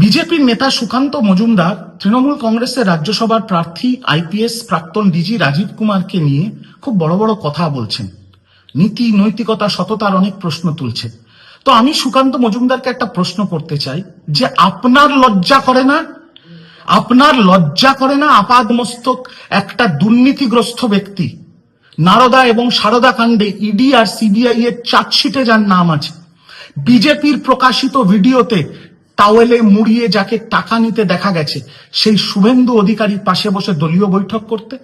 বিজেপির নেতা সুকান্ত মজুমদার তৃণমূল কংগ্রেসের রাজ্যসভার প্রার্থী আইপিএস প্রাক্তন ডিজি রাজীব কুমারকে নিয়ে খুব বড় বড় কথা বলছেন। নীতি, নৈতিকতা, সততার অনেক প্রশ্ন তুলছে। তো আমি সুকান্ত মজুমদারকে একটা প্রশ্ন করতে চাই যে আপনার লজ্জা করে না? আপনার লজ্জা করে না? আপাদমস্তক একটা দুর্নীতিগ্রস্ত ব্যক্তি, নারদা এবং সারদা কাণ্ডে ইডি আর সিবিআই এর চার্জশিটে যার নাম আছে, বিজেপির প্রকাশিত ভিডিওতে টাওয়েলে মুড়িয়ে যাকে টাকা নিতে দেখা গেছে, সেই শুভেন্দু অধিকারীর পাশে বসে দলীয় বৈঠক করতে,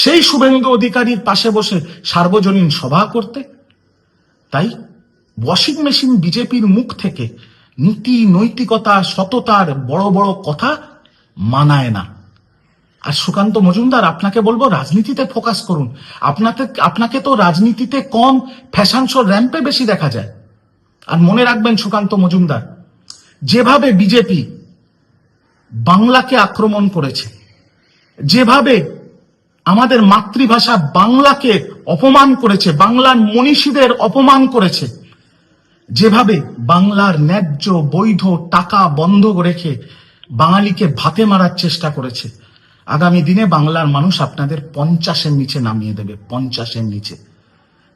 সেই শুভেন্দু অধিকারীর পাশে বসে সার্বজনীন সভা করতে। তাই ওয়াশিং মেশিন বিজেপির মুখ থেকে নীতি, নৈতিকতা, সততার বড় বড় কথা মানায় না। আর সুকান্ত মজুমদার, আপনাকে বলবো রাজনীতিতে ফোকাস করুন। আপনাকে তো রাজনীতিতে কম, ফ্যাশন শো র্যাম্পে বেশি দেখা যায়। আর মনে রাখবেন সুকান্ত মজুমদার, যেভাবে বিজেপি বাংলাকে আক্রমণ করেছে, যেভাবে আমাদের মাতৃভাষা বাংলাকে অপমান করেছে, বাংলার মনীষীদের অপমান করেছে, যেভাবে বাংলার ন্যায্য বৈধ টাকা বন্ধ রেখে বাঙালিকে ভাতে মারার চেষ্টা করেছে, আগামী দিনে বাংলার মানুষ আপনাদের 50-এর নিচে নামিয়ে দেবে, 50-এর নিচে।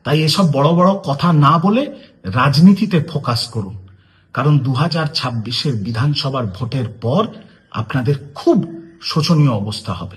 তাই এসব বড় বড় কথা না বলে রাজনীতিতে ফোকাস করুন, কারণ 2026-এর বিধানসভার ভোটের পর আপনাদের খুব শোচনীয় অবস্থা হবে।